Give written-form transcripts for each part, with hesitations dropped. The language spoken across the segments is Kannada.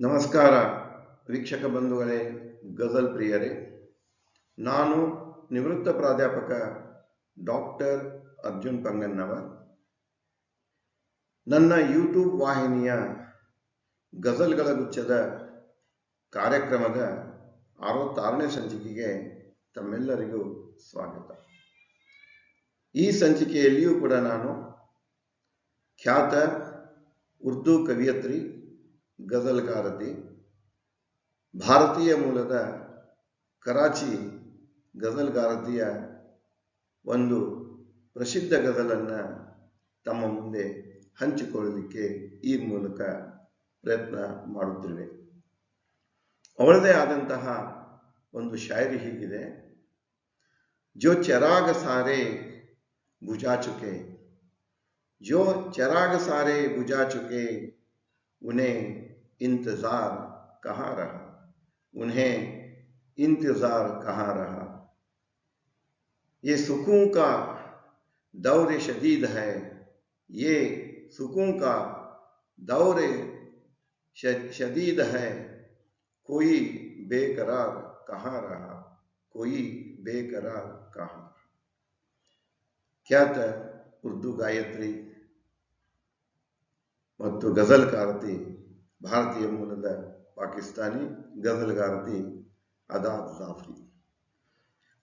ನಮಸ್ಕಾರ ವೀಕ್ಷಕ ಬಂಧುಗಳೇ, ಗಜಲ್ ಪ್ರಿಯರೇ. ನಾನು ನಿವೃತ್ತ ಪ್ರಾಧ್ಯಾಪಕ ಡಾಕ್ಟರ್ ಅರ್ಜುನ್ ಪಂಗನ್ನವರ್. ನನ್ನ ಯೂಟ್ಯೂಬ್ ವಾಹಿನಿಯ ಗಜಲ್ಗಳ ಗುಚ್ಛದ ಕಾರ್ಯಕ್ರಮದ 66ನೇ ಸಂಚಿಕೆಗೆ ತಮ್ಮೆಲ್ಲರಿಗೂ ಸ್ವಾಗತ. ಈ ಸಂಚಿಕೆಯಲ್ಲಿಯೂ ಕೂಡ ನಾನು ಖ್ಯಾತ ಉರ್ದು ಕವಿಯತ್ರಿ, ಗಜಲ್ಗಾರತಿ, ಭಾರತೀಯ ಮೂಲದ ಕರಾಚಿ ಗಜಲ್ಗಾರತಿಯ ಒಂದು ಪ್ರಸಿದ್ಧ ಗಜಲನ್ನು ತಮ್ಮ ಮುಂದೆ ಹಂಚಿಕೊಳ್ಳಲಿಕ್ಕೆ ಈ ಮೂಲಕ ಪ್ರಯತ್ನ ಮಾಡುತ್ತಿರುವೆ. ಅವಳದೇ ಆದಂತಹ ಒಂದು ಶಾಯರಿ ಹೀಗಿದೆ: ಜೋ ಚರಾಗ ಸಾರೆ ಬುಜಾ ಚುಕೆ, जो चराग सारे बुझा चुके, उन्हें इंतजार कहाँ रहा, उन्हें इंतजार कहाँ रहा. ये सुकून का दौर शदीद है, ये सुकून का दौर शदीद है, कोई बेकरार कहाँ रहा, कोई बेकरार कहाँ. ಖ್ಯಾತ ಉರ್ದು ಗಾಯತ್ರಿ ಮತ್ತು ಗಜಲ್ಗಾರತಿ, ಭಾರತೀಯ ಮೂಲದ ಪಾಕಿಸ್ತಾನಿ ಗಜಲ್ಗಾರತಿ ಅದಾದ್ ಜಾಫ್ರಿ.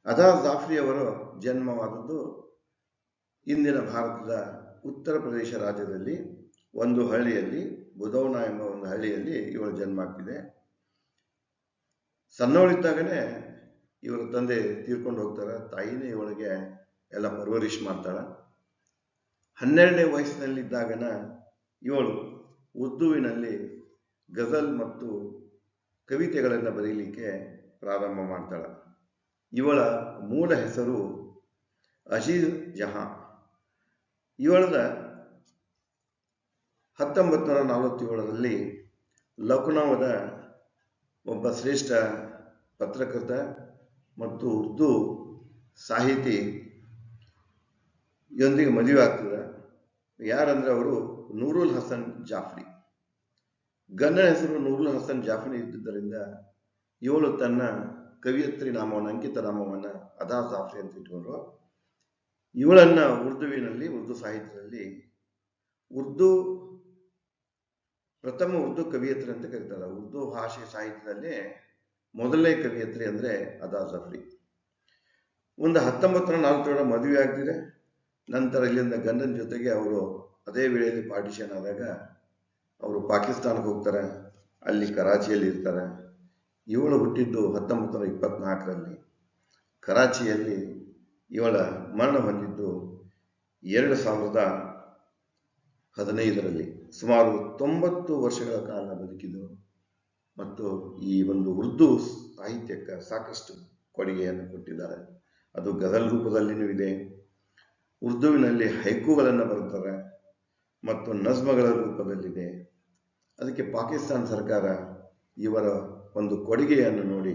ಅದಾದ್ ಜಾಫ್ರಿ ಅವರು ಜನ್ಮವಾದದ್ದು ಇಂದಿನ ಭಾರತದ ಉತ್ತರ ಪ್ರದೇಶ ರಾಜ್ಯದಲ್ಲಿ ಒಂದು ಹಳ್ಳಿಯಲ್ಲಿ, ಬುದೌನಾ ಎಂಬ ಒಂದು ಹಳ್ಳಿಯಲ್ಲಿ ಇವಳು ಜನ್ಮ ಆಗ್ತಿದೆ. ಸಣ್ಣವಳಿದ್ದಾಗನೇ ಇವರ ತಂದೆ ತೀರ್ಕೊಂಡು ಹೋಗ್ತಾರೆ. ತಾಯಿನೇ ಇವಳಿಗೆ ಎಲ್ಲ ಪರ್ವರಿಶ್ ಮಾಡ್ತಾಳೆ. 12ನೇ ವಯಸ್ಸಿನಲ್ಲಿದ್ದಾಗನ ಇವಳು ಉರ್ದುವಿನಲ್ಲಿ ಗಜಲ್ ಮತ್ತು ಕವಿತೆಗಳನ್ನು ಬರೀಲಿಕ್ಕೆ ಪ್ರಾರಂಭ ಮಾಡ್ತಾಳೆ. ಇವಳ ಮೂಲ ಹೆಸರು ಅಜೀಜ್ ಜಹಾನ್. ಇವಳದ 1947ರಲ್ಲಿ ಲಕ್ನೋದ ಒಬ್ಬ ಶ್ರೇಷ್ಠ ಪತ್ರಕರ್ತ ಮತ್ತು ಉರ್ದು ಸಾಹಿತಿ ಯೊಂದಿಗೆ ಮದುವೆ ಆಗ್ತದೆ. ಯಾರಂದ್ರೆ ಅವರು ನೂರುಲ್ ಹಸನ್ ಜಾಫ್ರಿ. ಗಂಡನ ಹೆಸರು ನೂರುಲ್ ಹಸನ್ ಜಾಫ್ರಿ ಇದ್ದುದರಿಂದ ಇವಳು ತನ್ನ ಕವಿಯತ್ರಿ ನಾಮವನ್ನು, ಅಂಕಿತ ನಾಮವನ್ನು ಅದಾದ್ ಜಾಫ್ರಿ ಅಂತ ಇಟ್ಕೊಂಡ್ರು. ಇವಳನ್ನ ಉರ್ದುವಿನಲ್ಲಿ, ಉರ್ದು ಸಾಹಿತ್ಯದಲ್ಲಿ ಪ್ರಥಮ ಉರ್ದು ಕವಿಯತ್ರಿ ಅಂತ ಕರೀತಾರೆ. ಉರ್ದು ಭಾಷೆ ಸಾಹಿತ್ಯದಲ್ಲಿ ಮೊದಲನೇ ಕವಿಯತ್ರಿ ಅಂದ್ರೆ ಅದಾದ್ ಜಾಫ್ರಿ. ಒಂದು 1947 ಮದುವೆ ಆಗ್ತಿದೆ. ನಂತರ ಇಲ್ಲಿಂದ ಗಂಡನ ಜೊತೆಗೆ ಅವರು ಅದೇ ವೇಳೆಯಲ್ಲಿ ಪಾರ್ಟಿಷನ್ ಆದಾಗ ಅವರು ಪಾಕಿಸ್ತಾನಕ್ಕೆ ಹೋಗ್ತಾರೆ. ಅಲ್ಲಿ ಕರಾಚಿಯಲ್ಲಿ ಇರ್ತಾರೆ. ಇವಳು ಹುಟ್ಟಿದ್ದು 1924ರಲ್ಲಿ. ಕರಾಚಿಯಲ್ಲಿ ಇವಳ ಮರಣ ಹೊಂದಿದ್ದು 2015ರಲ್ಲಿ. ಸುಮಾರು 90 ವರ್ಷಗಳ ಕಾಲ ಬದುಕಿದ್ದು ಮತ್ತು ಈ ಒಂದು ಉರ್ದು ಸಾಹಿತ್ಯಕ್ಕೆ ಸಾಕಷ್ಟು ಕೊಡುಗೆಯನ್ನು ಕೊಟ್ಟಿದ್ದಾರೆ. ಅದು ಗಜಲ್ ರೂಪದಲ್ಲಿನೂ ಇದೆ, ಉರ್ದುವಿನಲ್ಲಿ ಹೈಕುಗಳನ್ನು ಬರುತ್ತಾರೆ ಮತ್ತು ನಜ್ಮಗಳ ರೂಪದಲ್ಲಿದೆ. ಅದಕ್ಕೆ ಪಾಕಿಸ್ತಾನ ಸರ್ಕಾರ ಇವರ ಒಂದು ಕೊಡುಗೆಯನ್ನು ನೋಡಿ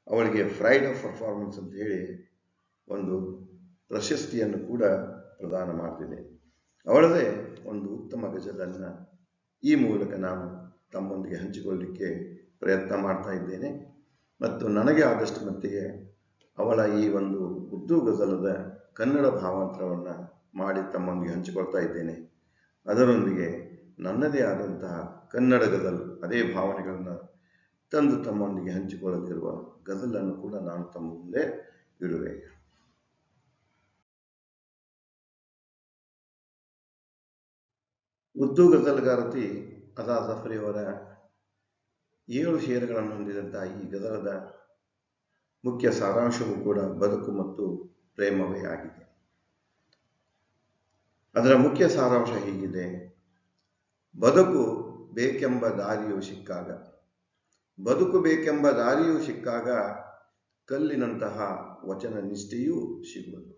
ಅವಳಿಗೆ ಪ್ರೈಡ್ ಆಫ್ ಪರ್ಫಾರ್ಮೆನ್ಸ್ ಅಂತ ಹೇಳಿ ಒಂದು ಪ್ರಶಸ್ತಿಯನ್ನು ಕೂಡ ಪ್ರದಾನ ಮಾಡ್ತಿದೆ. ಅವಳದೇ ಒಂದು ಉತ್ತಮ ಗಜಲನ್ನು ಈ ಮೂಲಕ ನಾನು ತಮ್ಮೊಂದಿಗೆ ಹಂಚಿಕೊಳ್ಳಲಿಕ್ಕೆ ಪ್ರಯತ್ನ ಮಾಡ್ತಾ ಇದ್ದೇನೆ ಮತ್ತು ನನಗೆ ಆದಷ್ಟು ಮಟ್ಟಿಗೆ ಅವಳ ಈ ಒಂದು ಉರ್ದು ಗಜಲದ ಕನ್ನಡ ಭಾವಾಂತರವನ್ನು ಮಾಡಿ ತಮ್ಮೊಂದಿಗೆ ಹಂಚಿಕೊಳ್ತಾ ಇದ್ದೇನೆ. ಅದರೊಂದಿಗೆ ನನ್ನದೇ ಆದಂತಹ ಕನ್ನಡ ಗಜಲ್, ಅದೇ ಭಾವನೆಗಳನ್ನು ತಂದು ತಮ್ಮೊಂದಿಗೆ ಹಂಚಿಕೊಳ್ಳಲಿರುವ ಗಜಲನ್ನು ಕೂಡ ನಾನು ತಮ್ಮ ಮುಂದೆ ಇಡುವೆ. ಉರ್ದು ಗಜಲ್ಗಾರತಿ ಅದಾದ್ ಜಾಫ್ರಿ ಅವರ 7 ಷೇರುಗಳನ್ನು ಹೊಂದಿದಂತಹ ಈ ಗಜಲದ ಮುಖ್ಯ ಸಾರಾಂಶವೂ ಕೂಡ ಬದುಕು ಮತ್ತು ಪ್ರೇಮವೇ ಆಗಿದೆ. ಅದರ ಮುಖ್ಯ ಸಾರಾಂಶ ಹೀಗಿದೆ: ಬದುಕು ಬೇಕೆಂಬ ದಾರಿಯು ಸಿಕ್ಕಾಗ, ಬದುಕು ಬೇಕೆಂಬ ದಾರಿಯು ಸಿಕ್ಕಾಗ ಕಲ್ಲಿನಂತಹ ವಚನ ನಿಷ್ಠೆಯೂ ಸಿಗುವುದು.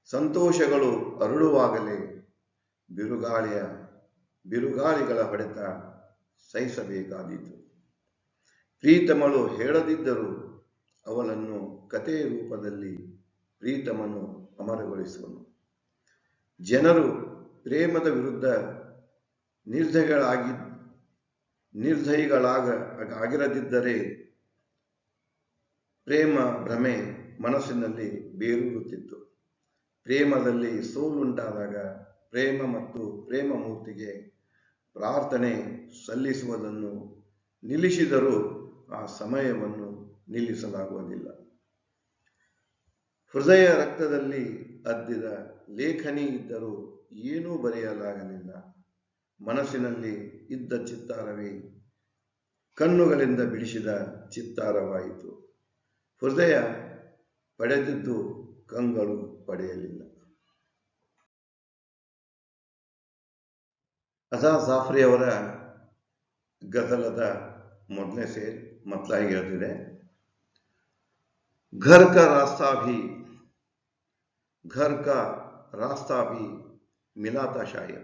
ಸಂತೋಷಗಳು ಅರಳುವಾಗಲೇ ಬಿರುಗಾಳಿಗಳ ಹೊಡೆತ ಸಹಿಸಬೇಕಾದೀತು. ಪ್ರೀತಮಳು ಹೇಳದಿದ್ದರೂ ಅವಳನ್ನು ಕಥೆಯ ರೂಪದಲ್ಲಿ ಪ್ರೀತಮನು ಅಮರಗೊಳಿಸುವನು. ಜನರು ಪ್ರೇಮದ ವಿರುದ್ಧ ನಿರ್ದಯಿಗಳಾಗಿರದಿದ್ದರೆ ಪ್ರೇಮ ಭ್ರಮೆ ಮನಸ್ಸಿನಲ್ಲಿ ಬೇರೂರುತ್ತಿತ್ತು. ಪ್ರೇಮದಲ್ಲಿ ಸೋಲುಂಟಾದಾಗ ಪ್ರೇಮ ಮತ್ತು ಪ್ರೇಮ ಮೂರ್ತಿಗೆ ಪ್ರಾರ್ಥನೆ ಸಲ್ಲಿಸುವುದನ್ನು ನಿಲ್ಲಿಸಿದರೂ ಆ ಸಮಯವನ್ನು ನಿಲ್ಲಿಸಲಾಗುವುದಿಲ್ಲ. ಹೃದಯ ರಕ್ತದಲ್ಲಿ ಅದ್ದಿದ ಲೇಖನಿ ಇದ್ದರೂ ಏನೂ ಬರೆಯಲಾಗಲಿಲ್ಲ. ಮನಸ್ಸಿನಲ್ಲಿ ಇದ್ದ ಚಿತ್ತಾರವೇ ಕಣ್ಣುಗಳಿಂದ ಬಿಡಿಸಿದ ಚಿತ್ತಾರವಾಯಿತು. ಹೃದಯ ಪಡೆದಿದ್ದು ಕಂಗಳು ಪಡೆಯಲಿಲ್ಲ. ಅಜಾ ಜಾಫ್ರಿ ಅವರ ಗಜಲದ ಮೊದಲನೇ ಸೇರ್ ಮತ್ತಲಾಗಿ ಹೇಳ್ತಿದೆ. घर का रास्ता भी मिला था शायद,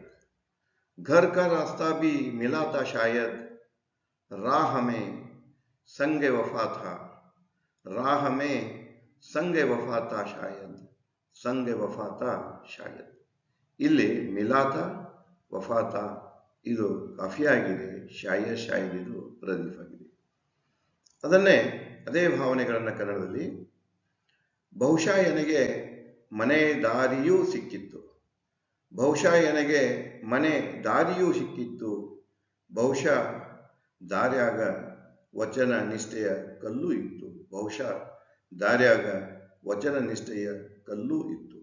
घर का रास्ता भी मिला था शायद, राह में संग वफा था, राह में संग वफा था शायद, संग वफा था शायद. ಇಲ್ಲಿ ಮಿಲಾತ ವಫಾತ ಇದು ಕಾಫಿ ಆಗಿದೆ, ಶಾಯದ್ ಇದು ರದೀಫ್ ಆಗಿದೆ. ಅದೇ ಭಾವನೆಗಳನ್ನು ಕನ್ನಡದಲ್ಲಿ ಬಹುಶಃ ನನಗೆ ಮನೆ ದಾರಿಯೂ ಸಿಕ್ಕಿತ್ತು, ಬಹುಶಃ ನನಗೆ ಮನೆ ದಾರಿಯೂ ಸಿಕ್ಕಿತ್ತು, ಬಹುಶಃ ದಾರ್ಯಾಗ ವಚನ ನಿಷ್ಠೆಯ ಕಲ್ಲು ಇತ್ತು, ಬಹುಶಃ ದಾರ್ಯಾಗ ವಚನ ನಿಷ್ಠೆಯ ಕಲ್ಲು ಇತ್ತು.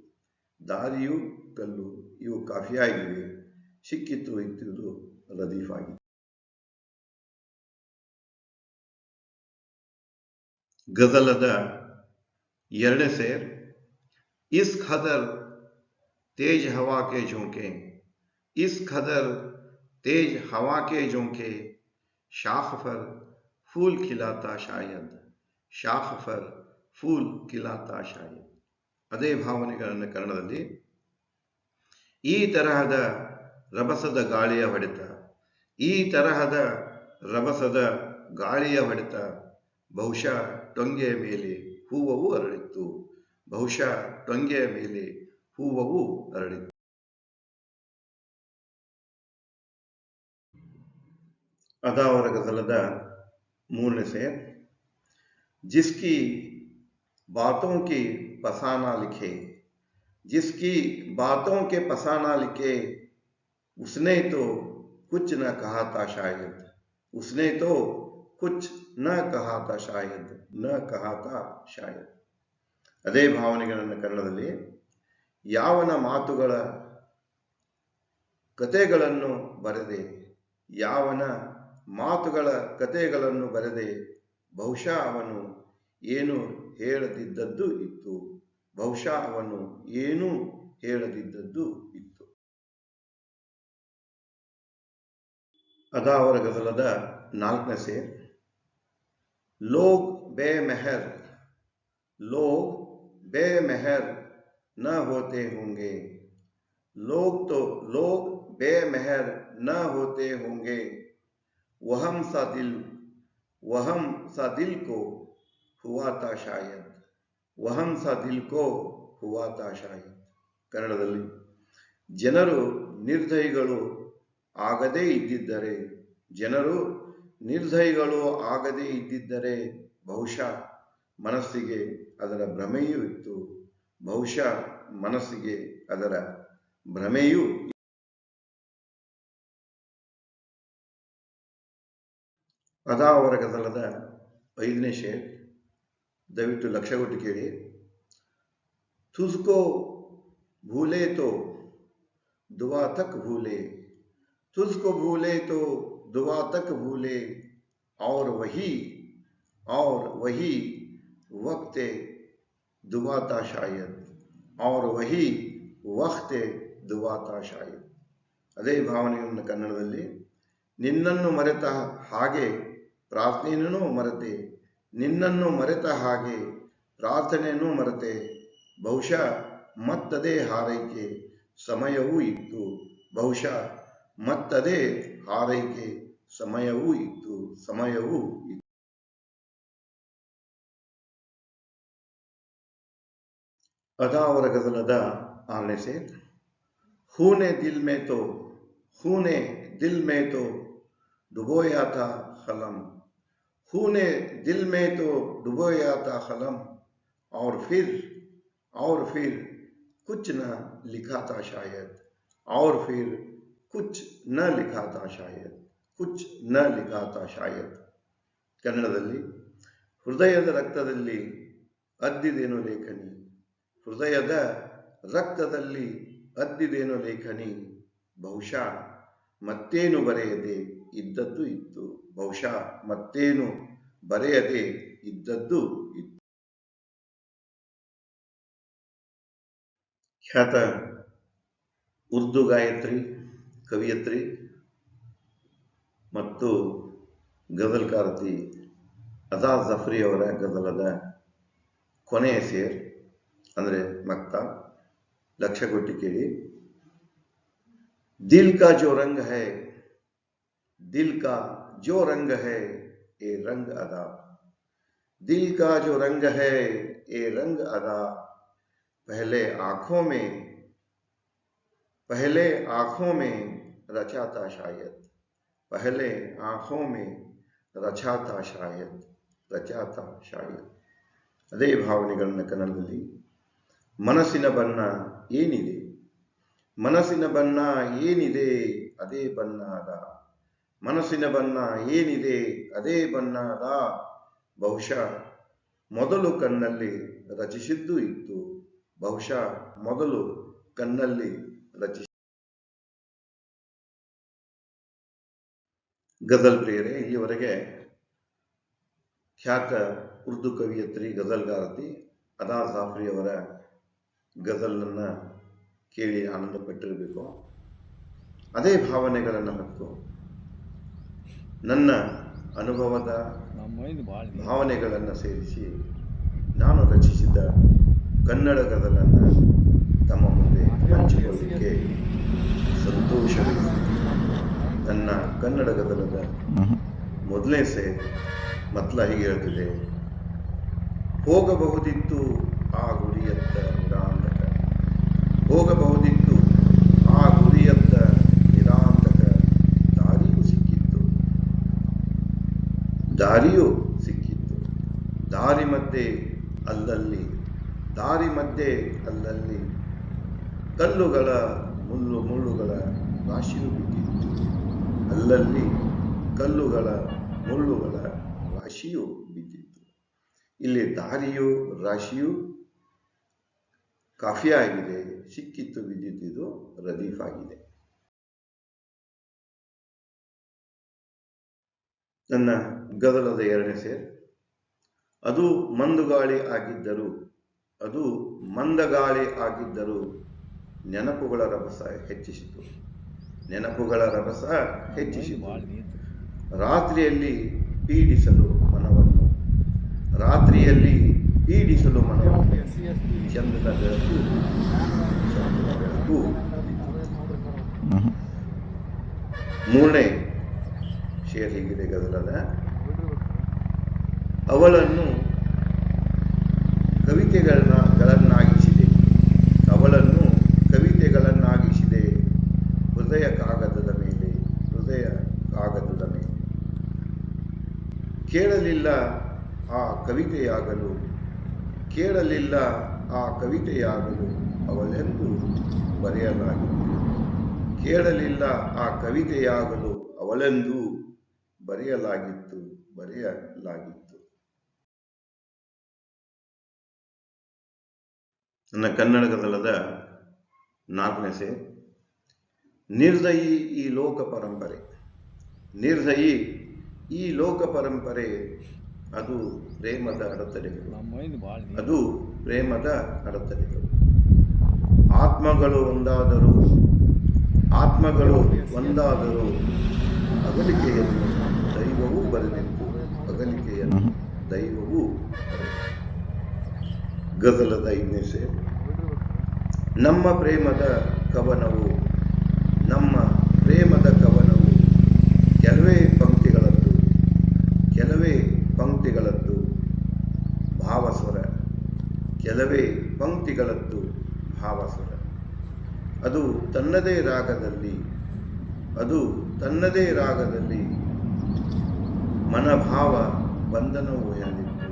ದಾರಿಯು ಕಲ್ಲು ಇವು ಕಾಫಿಯಾಗಿವೆ, ಸಿಕ್ಕಿತ್ತು ಇತ್ತಿರುವುದು ರದೀಫ್ ಆಗಿದೆ. ಗಜಲದ ಎರಡನೇ ಸೇರ್ इस खदर तेज हवा के झोंके, इस खदर तेज हवा के झोंके, शाख पर फूल खिलाता शायद, शाख पर फूल खिलाता शायद. ಅದೇ ಭಾವನೆಗಳನ್ನು ಕನ್ನಡದಲ್ಲಿ ಈ ತರಹದ ರಭಸದ ಗಾಳಿಯ ಹೊಡೆತ, ಈ ತರಹದ ರಭಸದ ಗಾಳಿಯ ಹೊಡೆತ ಬಹುಶಃ ಟೊಂಗೆಯ ಮೇಲೆ ಹೂವವು ಅರಳಿತ್ತು, ಬಹುಶಃ ಟೊಂಗೆಯ ಮೇಲೆ ಹೂವವು ಅರಳಿತ್ತು. ಅದಾವರ ಗಜಲದ ಮೂರನೇ ಸೇರ್ जिसकी बातों की फसाना लिखे, जिसकी बातों के फसाना लिखे, उसने तो कुछ न कहा था शायद, उसने तो कुछ न कहा था शायद, न कहा था शायद. ಅದೇ ಭಾವನೆಗಳನ್ನು ಕನ್ನಡದಲ್ಲಿ ಯಾವನ ಮಾತುಗಳ ಕತೆಗಳನ್ನು ಬರೆದೆ, ಯಾವನ ಮಾತುಗಳ ಕತೆಗಳನ್ನು ಬರೆದೆ, ಬಹುಶಃ ಅವನು ಏನು ಹೇಳದಿದ್ದದ್ದು ಇತ್ತು, ಬಹುಶಃ ಅವನು ಏನೂ ಹೇಳದಿದ್ದದ್ದು ಇತ್ತು. ಅದಾವರ ಗಜಲದ ನಾಲ್ಕನೇ ಸೇರ್ ಲೋಗ್ ಬೇಮೆಹರ್, लोग बेमेहर न होते होंगे, लोग बेमेहर न होते होंगे, वहम सा दिल को हुआ था शायद, वहम सा दिल को हुआ था शायद. ಕನ್ನಡದಲ್ಲಿ ಜನರು ನಿರ್ದಯಿಗಳು ಆಗದೇ ಇದ್ದಿದ್ದರೆ, ಜನರು ನಿರ್ದಯಿಗಳು ಆಗದೇ ಇದ್ದಿದ್ದರೆ ಬಹುಶಃ ಮನಸ್ಸಿಗೆ ಅದರ ಭ್ರಮೆಯೂ ಇತ್ತು, ಬಹುಶಃ ಮನಸ್ಸಿಗೆ ಅದರ ಭ್ರಮೆಯೂ. ಅದಾವರ ಗಜಲದ ಐದನೇ ಶೇರ್ ದಯವಿಟ್ಟು ಲಕ್ಷ್ಯ ಕೊಟ್ಟು ಕೇಳಿ. ತುಜ್ಕೋ ಭೂಲೆ ತೋ दुआ तक भूले, तुझको भूले तो दुआ तक भूले, और वही वक्त दुआ था शायद, और वही वक्त दुआ था शायद. ಅದೇ ಭಾವನೆಯನ್ನು ಕನ್ನಡದಲ್ಲಿ ನಿನ್ನನ್ನು ಮರೆತ ಹಾಗೆ ಪ್ರಾರ್ಥನೆಯನ್ನು ಮರೆತೆ, ನಿನ್ನನ್ನು ಮರೆತ ಹಾಗೆ ಪ್ರಾರ್ಥನೆಯನ್ನು ಮರೆತೆ, ಬಹುಶಃ ಮತ್ತದೇ ಹಾರೈಕೆ ಸಮಯವೂ ಇತ್ತು, ಬಹುಶಃ ಮತ್ತದೇ ಹಾರೈಕೆ ಸಮಯವೂ ಇತ್ತು, ಸಮಯವೂ ಇತ್ತು. ಅದಾವರ ಗಜಲದ ಆರನೇ ಸೇರ್ ಹೂನೆ ದಿಲ್ ಮೇ ತೋ डुबोया था कलम, हू ने दिल में तो डुबोया था कलम, और फिर कुछ न लिखा था शायद, और फिर कुछ न लिखा था शायद, कुछ न लिखा था शायद. ಕನ್ನಡದಲ್ಲಿ ಹೃದಯದ ರಕ್ತದಲ್ಲಿ ಅದ್ದಿದೇನು ಲೇಖನಿ, ಹೃದಯದ ರಕ್ತದಲ್ಲಿ ಅದ್ದಿದೇನು ಲೇಖನಿ, ಬಹುಶಃ ಮತ್ತೇನು ಬರೆಯದೆ ಇದ್ದದ್ದು ಇತ್ತು, ಬಹುಶಃ ಮತ್ತೇನು ಬರೆಯದೆ ಇದ್ದದ್ದು ಇತ್ತು. ಖ್ಯಾತ ಉರ್ದು ಗಾಯತ್ರಿ, ಕವಿಯತ್ರಿ ಮತ್ತು ಗಜಲ್ಕಾರತಿ ಅದಾ ಜಫ್ರಿ ಅವರ ಗಜಲದ ಕೊನೆಯ ಸೇರ್ ಅಂದರೆ ಮಕ್ತಾ. ಲಕ್ಷ್ಯ ಕೊಟ್ಟು ಕೇಳಿ. ದಿಲ್ ಕಾ ಜೋ ರಂಗ್ ಹೈ, ದಿಲ್ ಕಾ ಜೋ ರಂಗ್ ಹೈ ए रंग अदा, दिल का जो रंग है ए रंग अदा, पहले आंखों में रचा था शायद, पहले आंखों में रचा था शायद. ಅದೇ ಭಾವನೆಗಳನ್ನ ಕನ್ನಡದಲ್ಲಿ ಮನಸ್ಸಿನ ಬಣ್ಣ ಏನಿದೆ, ಮನಸ್ಸಿನ ಬಣ್ಣ ಏನಿದೆ ಅದೇ ಬಣ್ಣ ಅದ, ಮನಸ್ಸಿನ ಬಣ್ಣ ಏನಿದೆ ಅದೇ ಬಣ್ಣ ಅದ, ಬಹುಶಃ ಮೊದಲು ಕಣ್ಣಲ್ಲಿ ರಚಿಸಿದ್ದು ಇತ್ತು, ಬಹುಶಃ ಮೊದಲು ಕಣ್ಣಲ್ಲಿ ಗಜಲ್ ಪ್ರಿಯರೇ, ಇಲ್ಲಿವರೆಗೆ ಖ್ಯಾತ ಉರ್ದು ಕವಿಯತ್ರಿ ಗಜಲ್ಗಾರತಿ ಅದಾ ಜಾಫ್ರಿ ಅವರ ಗಜಲನ್ನ ಕೇಳಿ ಆನಂದ ಪಟ್ಟಿರಬೇಕು. ಅದೇ ಭಾವನೆಗಳನ್ನು ಹೊತ್ತು ನನ್ನ ಅನುಭವದ ಭಾವನೆಗಳನ್ನು ಸೇರಿಸಿ ನಾನು ರಚಿಸಿದ ಕನ್ನಡ ಗಜಲನ್ನು ತಮ್ಮ ಮುಂದೆ ಹಂಚಿಕೊಳ್ಳಲಿಕ್ಕೆ ಸಂತೋಷವಿದೆ. ನನ್ನ ಕನ್ನಡ ಗಜಲದ ಮೊದಲನೇ ಸೇರ್ ಮತ್ಲ ಹೀಗೆ ಹೇಳ್ತಿದೆ. ಹೋಗಬಹುದಿತ್ತು ಆ ಗುರಿಯತ್ತ ನಿರಾಂತಕ, ಹೋಗಬಹುದಿತ್ತು ಆ ಗುರಿಯತ್ತ ನಿರಾಂತಕ, ದಾರಿಯೂ ಸಿಕ್ಕಿತ್ತು, ದಾರಿಯೂ ಸಿಕ್ಕಿತ್ತು, ದಾರಿ ಮಧ್ಯೆ ಅಲ್ಲಲ್ಲಿ, ದಾರಿ ಮಧ್ಯೆ ಅಲ್ಲಲ್ಲಿ ಕಲ್ಲುಗಳ ಮುಳ್ಳುಗಳ ರಾಶಿಯೂ ಬಿದ್ದಿತ್ತು, ಅಲ್ಲಲ್ಲಿ ಕಲ್ಲುಗಳ ಮುಳ್ಳುಗಳ ರಾಶಿಯೂ ಬಿದ್ದಿತ್ತು. ಇಲ್ಲಿ ದಾರಿಯು ರಾಶಿಯು ಕಾಫಿ ಆಗಿದೆ, ಸಿಕ್ಕಿತ್ತು ಬಿದ್ದಿದ್ದು ರದೀಫ್ ಆಗಿದೆ. ನನ್ನ ಗಜಲದ ಎರಡನೇ ಸೇರ್. ಅದು ಮಂದಗಾಳಿ ಆಗಿದ್ದರು, ಅದು ಮಂದಗಾಳಿ ಆಗಿದ್ದರು, ನೆನಪುಗಳ ರಭಸ ಹೆಚ್ಚಿಸಿತು, ನೆನಪುಗಳ ರಭಸ ಹೆಚ್ಚಿಸಿತು, ರಾತ್ರಿಯಲ್ಲಿ ಪೀಡಿಸಲು ಮನವನ್ನು, ರಾತ್ರಿಯಲ್ಲಿ ಪೀಡಿಸಲು ಮನವನ್ನು, ಚಂದ್ರನ ಬೆಳಕು ಮೂರನೇ ಶೇರ್ ಹೀಗಿದೆ ಗಜಲದ. ಅವಳನ್ನು ಕವಿತೆಗಳನ್ನಾಗಿಸಿದೆ, ಅವಳನ್ನು ಕವಿತೆಗಳನ್ನಾಗಿಸಿದೆ, ಹೃದಯ ಕಾಗದದ ಮೇಲೆ, ಹೃದಯ ಕಾಗದದ ಮೇಲೆ. ಕೇಳಲಿಲ್ಲ ಆ ಕವಿತೆಯಾಗಲು, ಕೇಳಲಿಲ್ಲ ಆ ಕವಿತೆಯಾಗಲು ಅವಳೆಂದು ಬರೆಯಲಾಗಿತ್ತು, ಕೇಳಲಿಲ್ಲ ಆ ಕವಿತೆಯಾಗಲು ಅವಳೆಂದು ಬರೆಯಲಾಗಿತ್ತು. ನನ್ನ ಕನ್ನಡ ಗಜಲದ ನಾಲ್ಕನೇ ಸೇರ್. ನಿರ್ದಯಿ ಈ ಲೋಕ ಪರಂಪರೆ, ನಿರ್ದಯಿ ಈ ಲೋಕ ಪರಂಪರೆ, ಅದು ಪ್ರೇಮದ ಅಡೆತಡೆಗಳು, ಅದು ಪ್ರೇಮದ ಅಡೆತಡೆಗಳು. ಆತ್ಮಗಳು ಒಂದಾದರೂ ಅಗಲಿಕೆಯನ್ನು ದೈವವೂ ಬರೆದಿತ್ತು, ಅಗಲಿಕೆಯನ್ನು ದೈವವೂ ಗಜಲದ ಐದನೇ ಸೇರ್. ನಮ್ಮ ಪ್ರೇಮದ ಕವನವು, ನಮ್ಮ ಪ್ರೇಮದ ಕವನವು ಕೆಲವೇ ಪಂಕ್ತಿಗಳದ್ದು ಭಾವಸ್ವರ, ಕೆಲವೇ ಪಂಕ್ತಿಗಳದ್ದು ಭಾವಸ್ವರ. ಅದು ತನ್ನದೇ ರಾಗದಲ್ಲಿ ಮನಭಾವ ಬಂಧನವು ಹೆಣದಿತ್ತು,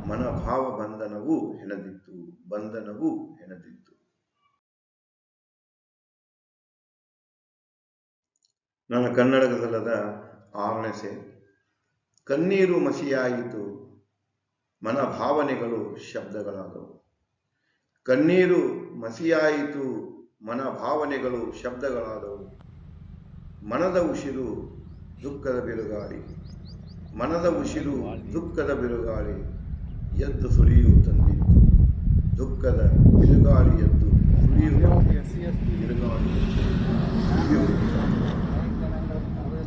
ಮನಭಾವ ಬಂಧನವೂ ಹೆಣದಿತ್ತು, ಬಂಧನವೂ ಹೆಣದಿತ್ತು. ನನ್ನ ಕನ್ನಡ ಗಜಲದ 6ನೇ ಸೇರ್. ಕಣ್ಣೀರು ಮಸಿಯಾಯಿತು, ಮನಭಾವನೆಗಳು ಶಬ್ದಗಳಾದವು. ಕಣ್ಣೀರು ಮಸಿಯಾಯಿತು, ಮನಭಾವನೆಗಳು ಶಬ್ದಗಳಾದವು. ಮನದ ಉಸಿರು ದುಃಖದ ಬಿರುಗಾಳಿ, ಮನದ ಉಸಿರು ದುಃಖದ ಬಿರುಗಾಳಿ ಎದ್ದು ಸುಳಿಯು ತಂದಿತ್ತು. ದುಃಖದ ಬಿರುಗಾಳಿ ಎದ್ದು ಸುಳಿಯು ಬಿರುಗಾಳಿ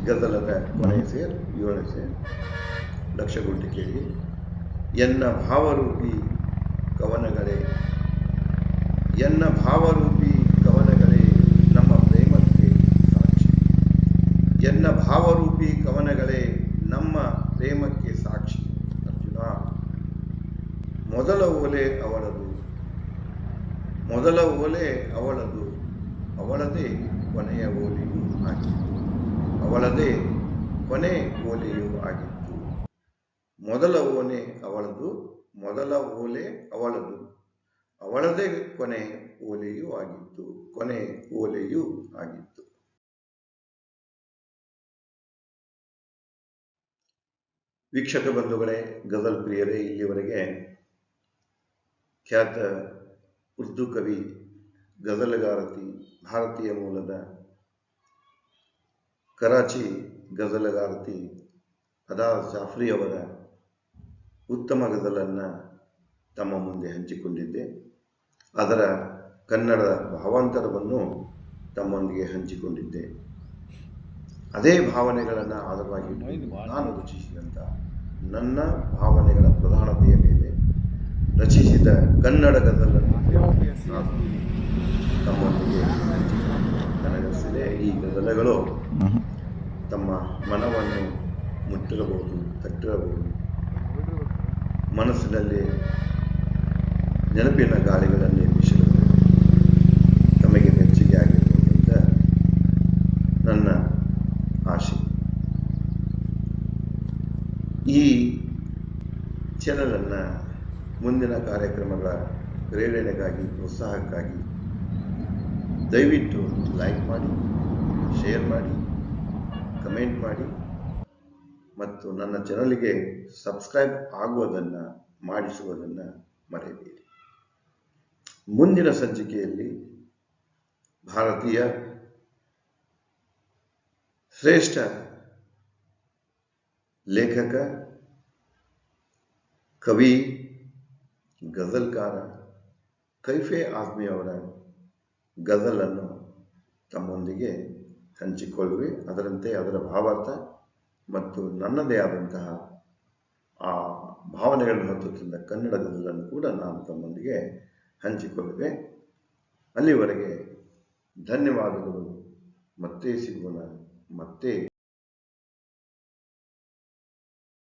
ಗಜಲದ ಕೊನೆಯ ಸೇರ್ 7ನೇ ಸೇರ್. ಲಕ್ಷಗುಂಟೆ ಕೇಳಿ. ಎನ್ನ ಭಾವರೂಪಿ ಕವನಗಳೇ, ಎನ್ನ ಭಾವರೂಪಿ ಕವನಗಳೇ ನಮ್ಮ ಪ್ರೇಮಕ್ಕೆ ಸಾಕ್ಷಿ. ಎನ್ನ ಭಾವರೂಪಿ ಕವನಗಳೇ ನಮ್ಮ ಪ್ರೇಮಕ್ಕೆ ಸಾಕ್ಷಿ. ಅರ್ಜುನ, ಮೊದಲ ಓಲೆ ಅವಳದು, ಮೊದಲ ಓಲೆ ಅವಳದು, ಅವಳದೇ ಕೊನೆಯ ಓಲೆಯೂ ಆಗಿತ್ತು, ಅವಳದೇ ಕೊನೆ ಓಲೆಯೂ ಆಗಿತ್ತು. ಮೊದಲ ಓಲೆ ಅವಳದು, ಮೊದಲ ಓಲೆ ಅವಳದು, ಅವಳದೇ ಕೊನೆ ಓಲೆಯೂ ಆಗಿತ್ತು, ಕೊನೆ ಓಲೆಯೂ ಆಗಿತ್ತು. ವೀಕ್ಷಕ ಬಂಧುಗಳೇ, ಗಜಲ್ ಪ್ರಿಯರೇ, ಇಲ್ಲಿವರೆಗೆ ಖ್ಯಾತ ಉರ್ದು ಕವಿ, ಗಜಲಗಾರತಿ, ಭಾರತೀಯ ಮೂಲದ ಕರಾಚಿ ಗಜಲಗಾರತಿ ಅದಾದ್ ಜಾಫ್ರಿ ಅವರ ಉತ್ತಮ ಗಜಲನ್ನು ತಮ್ಮ ಮುಂದೆ ಹಂಚಿಕೊಂಡಿದ್ದೆ. ಅದರ ಕನ್ನಡ ಭಾವಾಂತರವನ್ನು ತಮ್ಮೊಂದಿಗೆ ಹಂಚಿಕೊಂಡಿದ್ದೆ. ಅದೇ ಭಾವನೆಗಳನ್ನು ಆಧಾರವಾಗಿ ನಾನು ರಚಿಸಿದಂಥ ನನ್ನ ಭಾವನೆಗಳ ಪ್ರಧಾನತೆಯ ಮೇಲೆ ರಚಿಸಿದ ಕನ್ನಡ ಗಜಲನ್ನು ತಮ್ಮೊಂದಿಗೆ ನನಗನಿಸಿದೆ. ಈ ಗಜಲಗಳು ತಮ್ಮ ಮನವನ್ನು ಮುಟ್ಟಿರಬಹುದು, ತಟ್ಟಿರಬಹುದು, ಮನಸ್ಸಿನಲ್ಲಿ ನೆನಪಿನ ಗಾಳಿಗಳನ್ನು ಬೀಸಿರಬಹುದು, ತಮಗೆ ಮೆಚ್ಚುಗೆ ಆಗಿರುವಂಥ ನನ್ನ ಆಶೆ. ಈ ಚಾನಲನ್ನು ಮುಂದಿನ ಕಾರ್ಯಕ್ರಮಗಳ ಪ್ರೇರಣೆಗಾಗಿ, ಪ್ರೋತ್ಸಾಹಕ್ಕಾಗಿ ದಯವಿಟ್ಟು ಲೈಕ್ ಮಾಡಿ, ಶೇರ್ ಮಾಡಿ, ಕಮೆಂಟ್ ಮಾಡಿ ಮತ್ತು ನನ್ನ ಚಾನಲ್ಗೆ ಸಬ್ಸ್ಕ್ರೈಬ್ ಆಗುವುದನ್ನು ಮಾಡಿಸುವುದನ್ನು ಮರೆಯಬೇಡಿ. ಮುಂದಿನ ಸಂಚಿಕೆಯಲ್ಲಿ ಭಾರತೀಯ ಶ್ರೇಷ್ಠ ಲೇಖಕ, ಕವಿ, ಗಜಲ್ಕಾರ ಕೈಫೆ ಆಜ್ಮಿ ಅವರ ಗಜಲನ್ನು ತಮ್ಮೊಂದಿಗೆ ಹಂಚಿಕೊಳ್ಳುವೆ. ಅದರಂತೆ ಅದರ ಭಾವಾರ್ಥ ಮತ್ತು ನನ್ನದೇ ಆದಂತಹ ಆ ಭಾವನೆಗಳನ್ನು ಹೊತ್ತುತ್ತಿದ್ದ ಕನ್ನಡ ಗಜಲನ್ನು ಕೂಡ ನಾನು ತಮ್ಮೊಂದಿಗೆ ಹಂಚಿಕೊಳ್ಳುವೆ. ಅಲ್ಲಿವರೆಗೆ ಧನ್ಯವಾದಗಳು. ಮತ್ತೆ ಸಿಗೋಣ. ಮತ್ತೆ